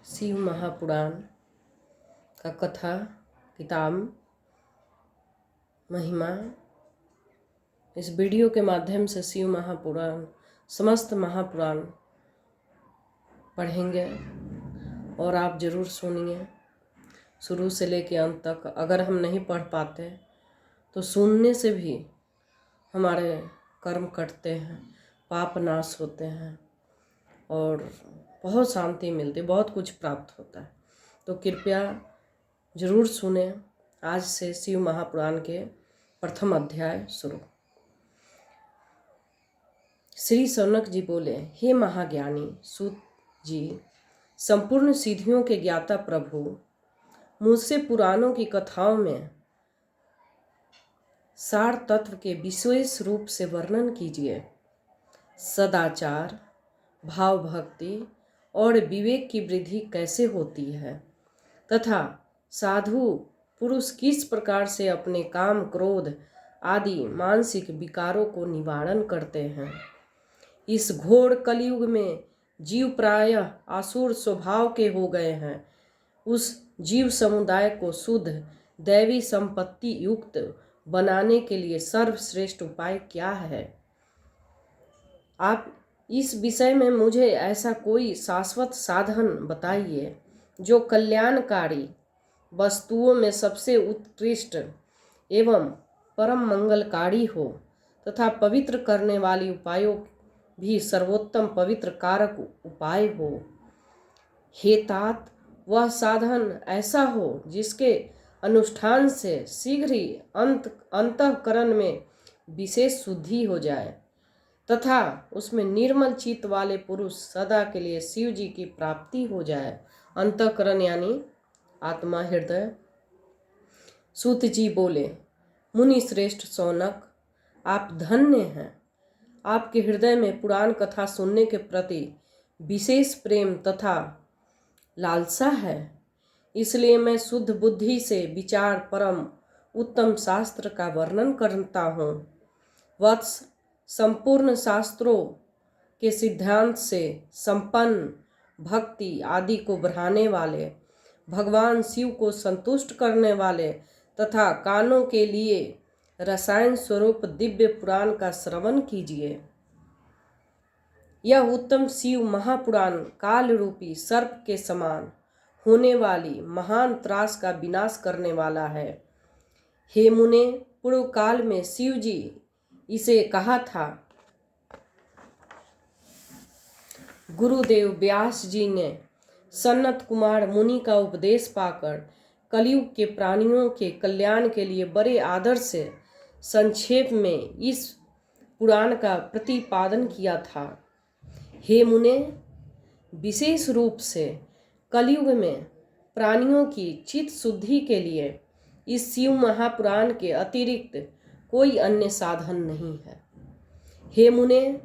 शिव महापुराण का कथा किताब महिमा। इस वीडियो के माध्यम से शिव महापुराण समस्त महापुराण पढ़ेंगे और आप ज़रूर सुनिए शुरू से लेकर अंत तक। अगर हम नहीं पढ़ पाते तो सुनने से भी हमारे कर्म कटते हैं, पाप नाश होते हैं और बहुत शांति मिलती, बहुत कुछ प्राप्त होता है। तो कृपया ज़रूर सुने। आज से शिव महापुराण के प्रथम अध्याय शुरू। श्री शौनक जी बोले, हे महाज्ञानी सूत जी, संपूर्ण सिद्धियों के ज्ञाता प्रभु, मुझसे पुराणों की कथाओं में सार तत्व के विशेष रूप से वर्णन कीजिए। सदाचार, भाव भक्ति और विवेक की वृद्धि कैसे होती है तथा साधु पुरुष किस प्रकार से अपने काम, क्रोध आदि मानसिक विकारों को निवारण करते हैं। इस घोर कलयुग में जीव प्रायः आसुर स्वभाव के हो गए हैं। उस जीव समुदाय को शुद्ध दैवी संपत्ति युक्त बनाने के लिए सर्वश्रेष्ठ उपाय क्या है? आप इस विषय में मुझे ऐसा कोई शाश्वत साधन बताइए जो कल्याणकारी वस्तुओं में सबसे उत्कृष्ट एवं परम मंगलकारी हो तथा पवित्र करने वाली उपायों भी सर्वोत्तम पवित्र कारक उपाय हो। हे तात, वह साधन ऐसा हो जिसके अनुष्ठान से शीघ्र ही अंतःकरण में विशेष शुद्धि हो जाए तथा उसमें निर्मल चित्त वाले पुरुष सदा के लिए शिव जी की प्राप्ति हो जाए। अंतःकरण यानी आत्मा, हृदय। सूत जी बोले, मुनि श्रेष्ठ शौनक, आप धन्य हैं। आपके हृदय में पुराण कथा सुनने के प्रति विशेष प्रेम तथा लालसा है, इसलिए मैं शुद्ध बुद्धि से विचार परम उत्तम शास्त्र का वर्णन करता हूँ। वत्स, संपूर्ण शास्त्रों के सिद्धांत से संपन्न भक्ति आदि को बढ़ाने वाले, भगवान शिव को संतुष्ट करने वाले तथा कानों के लिए रसायन स्वरूप दिव्य पुराण का श्रवण कीजिए। यह उत्तम शिव महापुराण काल रूपी सर्प के समान होने वाली महान त्रास का विनाश करने वाला है। हे मुने, पूर्व काल में शिव जी इसे कहा था। गुरुदेव व्यास जी ने सनत कुमार मुनि का उपदेश पाकर कलयुग के प्राणियों के कल्याण के लिए बड़े आदर से संक्षेप में इस पुराण का प्रतिपादन किया था। हे मुने, विशेष रूप से कलयुग में प्राणियों की चित्त शुद्धि के लिए इस शिव महापुराण के अतिरिक्त कोई अन्य साधन नहीं है। हे मुने,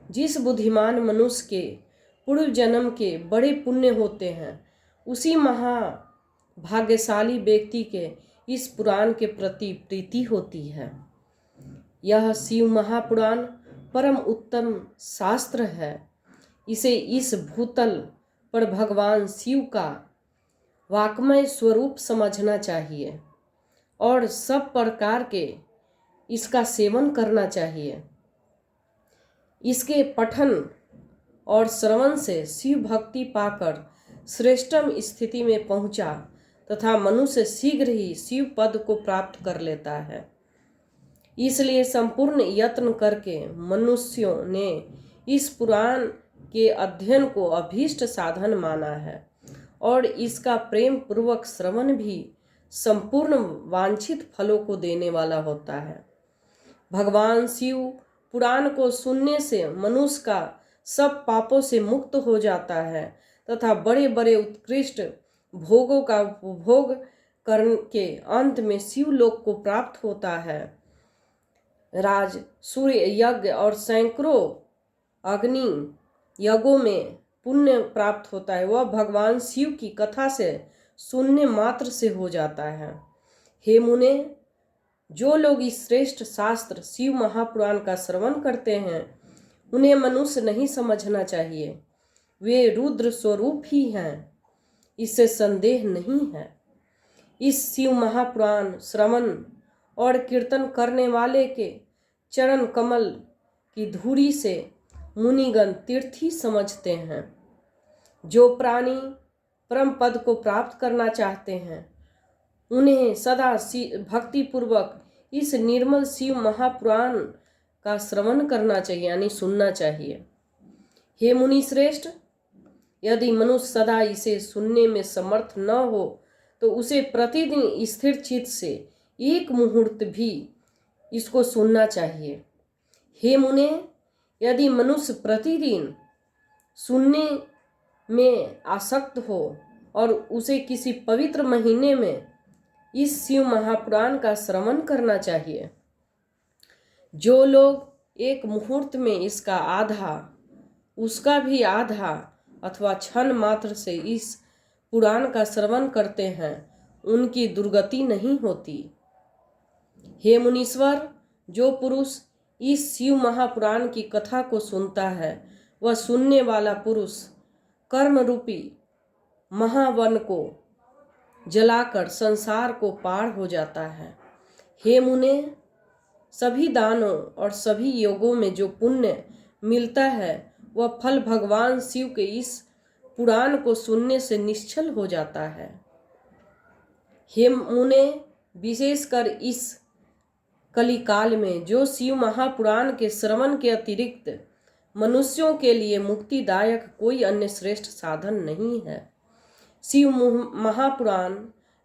जिस बुद्धिमान मनुष्य के पूर्व जन्म के बड़े पुण्य होते हैं, उसी महाभाग्यशाली व्यक्ति के इस पुराण के प्रति प्रीति होती है। यह शिव महापुराण परम उत्तम शास्त्र है। इसे इस भूतल पर भगवान शिव का वाक्मय स्वरूप समझना चाहिए और सब प्रकार के इसका सेवन करना चाहिए। इसके पठन और श्रवण से शिव भक्ति पाकर श्रेष्ठतम स्थिति में पहुंचा तथा मनुष्य शीघ्र ही शिव पद को प्राप्त कर लेता है। इसलिए संपूर्ण यत्न करके मनुष्यों ने इस पुराण के अध्ययन को अभीष्ट साधन माना है और इसका प्रेम पूर्वक श्रवण भी संपूर्ण वांछित फलों को देने वाला होता है। भगवान शिव पुराण को सुनने से मनुष्य का सब पापों से मुक्त हो जाता है तथा बड़े बड़े उत्कृष्ट भोगों का उपभोग करके अंत में शिवलोक को प्राप्त होता है। राज, सूर्य यज्ञ और सैकड़ों अग्नि यज्ञों में पुण्य प्राप्त होता है, वह भगवान शिव की कथा से सुनने मात्र से हो जाता है। हे मुने, जो लोग इस श्रेष्ठ शास्त्र शिव महापुराण का श्रवण करते हैं, उन्हें मनुष्य नहीं समझना चाहिए। वे रुद्र स्वरूप ही हैं। इससे संदेह नहीं है। इस शिव महापुराण श्रवण और कीर्तन करने वाले के चरण कमल की धूरी से मुनिगण तीर्थी समझते हैं। जो प्राणी परम पद को प्राप्त करना चाहते हैं उन्हें सदा भक्ति पूर्वक इस निर्मल शिव महापुराण का श्रवण करना चाहिए, यानी सुनना चाहिए। हे मुनि श्रेष्ठ, यदि मनुष्य सदा इसे सुनने में समर्थ न हो तो उसे प्रतिदिन स्थिर चित्त से एक मुहूर्त भी इसको सुनना चाहिए। हे मुने, यदि मनुष्य प्रतिदिन सुनने में आसक्त हो और उसे किसी पवित्र महीने में इस शिव महापुराण का श्रवण करना चाहिए। जो लोग एक मुहूर्त में इसका आधा, उसका भी आधा अथवा क्षण मात्र से इस पुराण का श्रवण करते हैं उनकी दुर्गति नहीं होती। हे मुनीश्वर, जो पुरुष इस शिव महापुराण की कथा को सुनता है वह सुनने वाला पुरुष कर्म रूपी महावन को जलाकर संसार को पार हो जाता है। हे मुने, सभी दानों और सभी योगों में जो पुण्य मिलता है वह फल भगवान शिव के इस पुराण को सुनने से निश्चल हो जाता है। हे मुने, विशेषकर इस कलिकाल में जो शिव महापुराण के श्रवण के अतिरिक्त मनुष्यों के लिए मुक्तिदायक कोई अन्य श्रेष्ठ साधन नहीं है। शिव महापुराण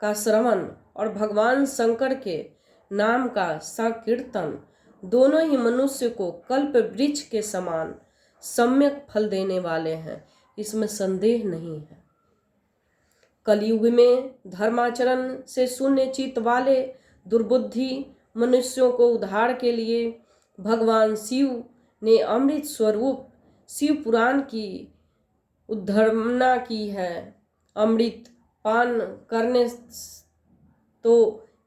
का श्रवण और भगवान शंकर के नाम का संकीर्तन दोनों ही मनुष्य को कल्प वृक्ष के समान सम्यक फल देने वाले हैं, इसमें संदेह नहीं है। कलयुग में धर्माचरण से शून्य चित्त वाले दुर्बुद्धि मनुष्यों को उद्धार के लिए भगवान शिव ने अमृत स्वरूप शिव पुराण की उद्धरणा की है। अमृत पान करने तो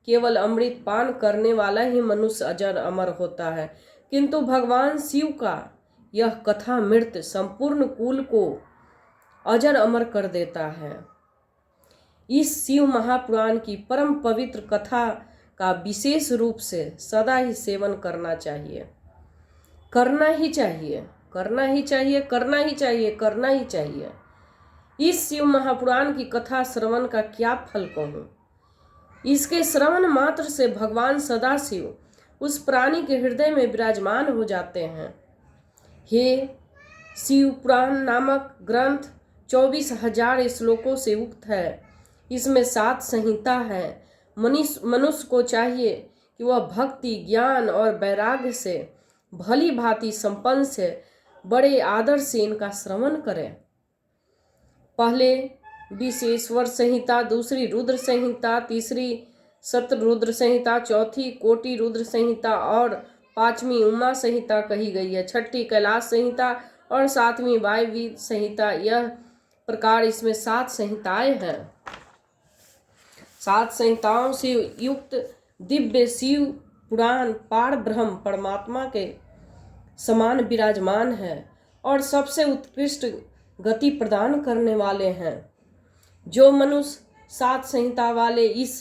केवल अमृत पान करने वाला ही मनुष्य अजर अमर होता है, किंतु भगवान शिव का यह कथा मृत संपूर्ण कुल को अजर अमर कर देता है। इस शिव महापुराण की परम पवित्र कथा का विशेष रूप से सदा ही सेवन करना चाहिए। करना ही चाहिए, करना ही चाहिए, करना ही चाहिए, करना ही चाहिए। इस शिव महापुराण की कथा श्रवण का क्या फल कहूँ। इसके श्रवण मात्र से भगवान सदाशिव उस प्राणी के हृदय में विराजमान हो जाते हैं। हे शिव पुराण नामक ग्रंथ 24,000 श्लोकों से युक्त है। इसमें 7 संहिता है। मनुष्य को चाहिए कि वह भक्ति, ज्ञान और वैराग्य से भली भांति संपन्न से बड़े आदर से इनका श्रवण करें। पहले विशेश्वर संहिता, दूसरी रुद्र संहिता, तीसरी शतरुद्र संहिता, चौथी कोटि रुद्र संहिता और 5वीं उमा संहिता कही गई है। 6ठी कैलाश संहिता और 7वीं वायव्य संहिता। यह प्रकार इसमें 7 संहिताएं हैं। 7 संहिताओं से युक्त दिव्य शिव पुराण पार ब्रह्म परमात्मा के समान विराजमान है और सबसे उत्कृष्ट गति प्रदान करने वाले हैं। जो मनुष्य 7 संहिता वाले इस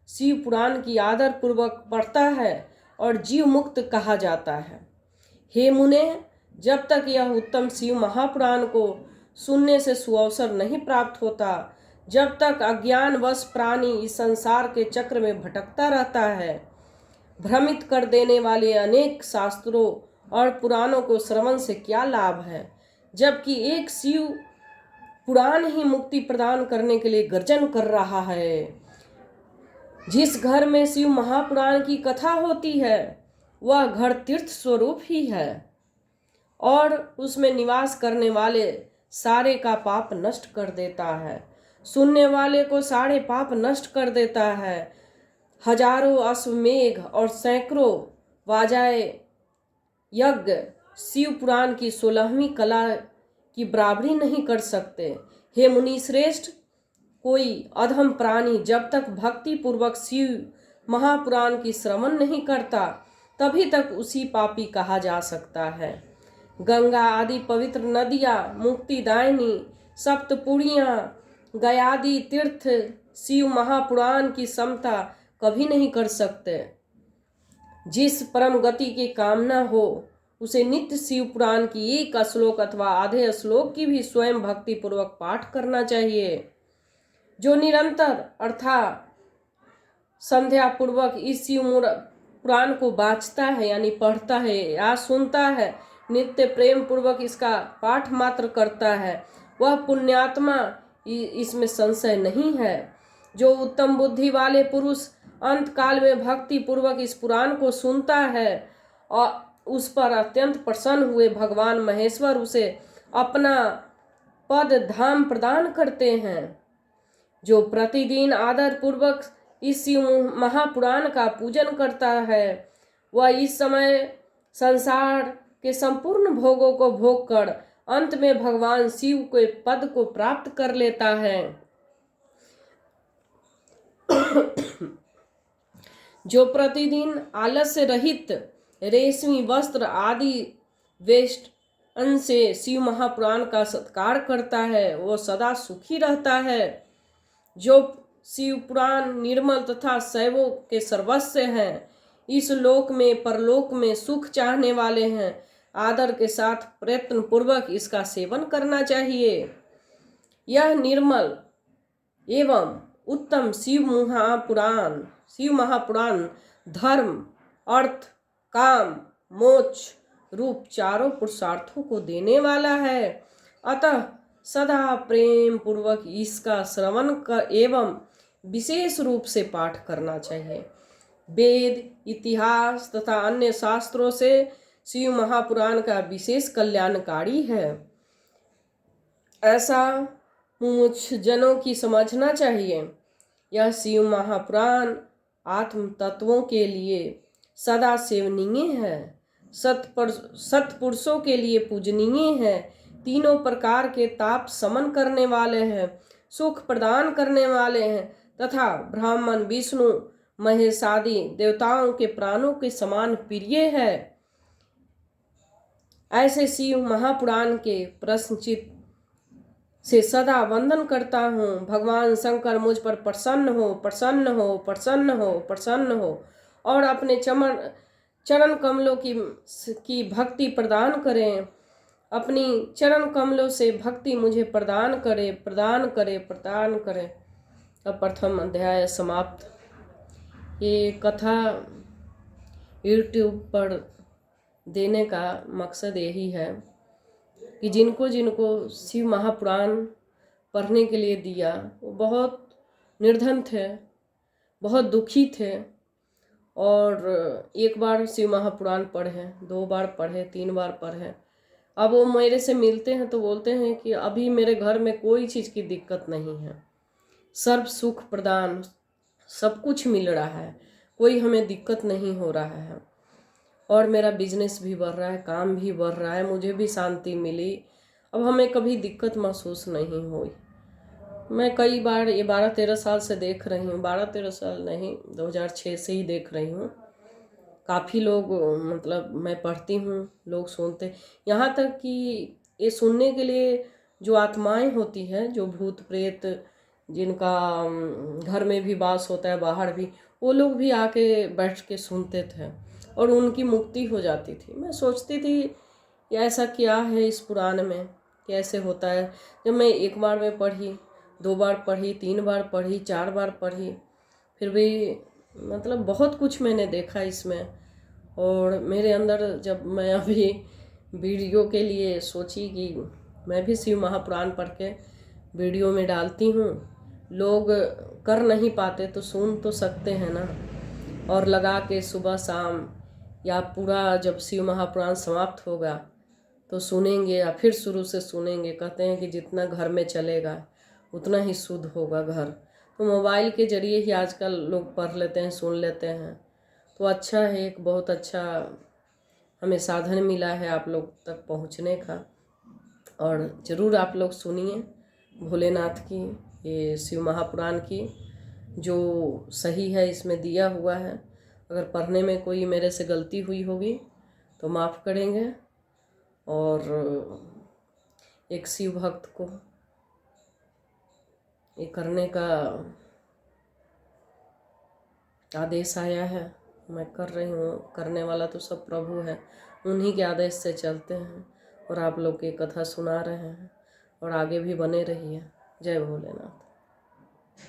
शिव पुराण की आदर पूर्वक पढ़ता है और जीव मुक्त कहा जाता है। हे मुने, जब तक यह उत्तम शिव महापुराण को सुनने से सुअवसर नहीं प्राप्त होता, जब तक अज्ञानवश प्राणी इस संसार के चक्र में भटकता रहता है, भ्रमित कर देने वाले अनेक शास्त्रों और पुराणों को श्रवण से क्या लाभ है, जबकि एक शिव पुराण ही मुक्ति प्रदान करने के लिए गर्जन कर रहा है। जिस घर में शिव महापुराण की कथा होती है वह घर तीर्थ स्वरूप ही है और उसमें निवास करने वाले सारे का पाप नष्ट कर देता है। सुनने वाले को सारे पाप नष्ट कर देता है। हजारों अश्वमेघ और सैकड़ों वाजाए यज्ञ शिव पुराण की 16वीं कला की बराबरी नहीं कर सकते। हे मुनि श्रेष्ठ, कोई अधम प्राणी जब तक भक्ति पूर्वक शिव महापुराण की श्रवण नहीं करता तभी तक उसी पापी कहा जा सकता है। गंगा आदि पवित्र नदियाँ, मुक्तिदायिनी सप्तपुड़ियाँ गयादि तीर्थ शिव महापुराण की समता कभी नहीं कर सकते। जिस परम गति की कामना हो उसे नित्य शिव पुराण की एक श्लोक अथवा आधे श्लोक की भी स्वयं भक्ति पूर्वक पाठ करना चाहिए। जो निरंतर अर्थात संध्या पूर्वक इस शिव पुराण को वाचता है यानी पढ़ता है या सुनता है, नित्य प्रेम पूर्वक इसका पाठ मात्र करता है, वह पुण्यात्मा, इसमें संशय नहीं है। जो उत्तम बुद्धि वाले पुरुष अंत काल में भक्ति पूर्वक इस पुराण को सुनता है और उस पर अत्यंत प्रसन्न हुए भगवान महेश्वर उसे अपना पद धाम प्रदान करते हैं। जो प्रतिदिन आदर पूर्वक इस शिव महापुराण का पूजन करता है वह इस समय संसार के संपूर्ण भोगों को भोग कर अंत में भगवान शिव के पद को प्राप्त कर लेता है। जो प्रतिदिन आलस्य रहित रेशमी वस्त्र आदि वेष्टन से शिव महापुराण का सत्कार करता है वो सदा सुखी रहता है। जो शिव पुराण निर्मल तथा शैवों के सर्वस्व हैं, इस लोक में परलोक में सुख चाहने वाले हैं, आदर के साथ प्रयत्न पूर्वक इसका सेवन करना चाहिए। यह निर्मल एवं उत्तम शिव महापुराण धर्म अर्थ काम मोक्ष रूप चारों पुरुषार्थों को देने वाला है। अतः सदा प्रेम पूर्वक इसका श्रवण कर एवं विशेष रूप से पाठ करना चाहिए। वेद इतिहास तथा अन्य शास्त्रों से शिव महापुराण का विशेष कल्याणकारी है, ऐसा मुझ जनों की समझना चाहिए। यह शिव महापुराण आत्म तत्वों के लिए सदा सेवनीय है, सत्पुरुषों के लिए पूजनीय है, तीनों प्रकार के ताप समन करने वाले हैं, सुख प्रदान करने वाले हैं तथा ब्राह्मण विष्णु महेश आदि देवताओं के प्राणों के समान प्रिय है। ऐसे शिव महापुराण के प्रश्नचित से सदा वंदन करता हूँ। भगवान शंकर मुझ पर प्रसन्न हो प्रसन्न हो प्रसन्न हो प्रसन्न हो और अपने चरण कमलों की भक्ति प्रदान करें। अपनी चरण कमलों से भक्ति मुझे प्रदान करे प्रदान करे प्रदान करे। अब प्रथम अध्याय समाप्त। ये कथा YouTube पर देने का मकसद यही है कि जिनको जिनको शिव महापुराण पढ़ने के लिए दिया वो बहुत निर्धन थे, बहुत दुखी थे और एक बार शिव महापुराण पढ़े, 2 बार पढ़े, 3 बार पढ़े। अब वो मेरे से मिलते हैं तो बोलते हैं कि अभी मेरे घर में कोई चीज़ की दिक्कत नहीं है, सर्व सुख प्रदान सब कुछ मिल रहा है, कोई हमें दिक्कत नहीं हो रहा है और मेरा बिजनेस भी बढ़ रहा है, काम भी बढ़ रहा है, मुझे भी शांति मिली, अब हमें कभी दिक्कत महसूस नहीं हुई। मैं कई बार ये 12-13 साल से देख रही हूँ, 12-13 साल नहीं 2006 से ही देख रही हूँ। काफ़ी लोग मतलब मैं पढ़ती हूँ, लोग सुनते, यहाँ तक कि ये सुनने के लिए जो आत्माएं होती हैं, जो भूत प्रेत जिनका घर में भी वास होता है बाहर भी, वो लोग भी आके बैठ के सुनते थे और उनकी मुक्ति हो जाती थी। मैं सोचती थी ऐसा क्या है इस पुराण में, कैसे होता है। जब मैं 1 बार में पढ़ी, 2 बार पढ़ी, 3 बार पढ़ी, 4 बार पढ़ी, फिर भी मतलब बहुत कुछ मैंने देखा इसमें। और मेरे अंदर जब मैं अभी वीडियो के लिए सोची कि मैं भी शिव महापुराण पढ़ के वीडियो में डालती हूँ, लोग कर नहीं पाते तो सुन तो सकते हैं ना, और लगा के सुबह शाम या पूरा जब शिव महापुराण समाप्त होगा तो सुनेंगे या फिर शुरू से सुनेंगे। कहते हैं कि जितना घर में चलेगा उतना ही शुद्ध होगा घर। तो मोबाइल के जरिए ही आजकल लोग पढ़ लेते हैं, सुन लेते हैं, तो अच्छा है, एक बहुत अच्छा हमें साधन मिला है आप लोग तक पहुंचने का। और ज़रूर आप लोग सुनिए भोलेनाथ की ये शिव महापुराण की, जो सही है इसमें दिया हुआ है। अगर पढ़ने में कोई मेरे से गलती हुई होगी तो माफ़ करेंगे। और एक शिव भक्त को ये करने का आदेश आया है, मैं कर रही हूँ। करने वाला तो सब प्रभु है, उन्हीं के आदेश से चलते हैं और आप लोग की कथा सुना रहे हैं और आगे भी बने रहिए। जय भोलेनाथ।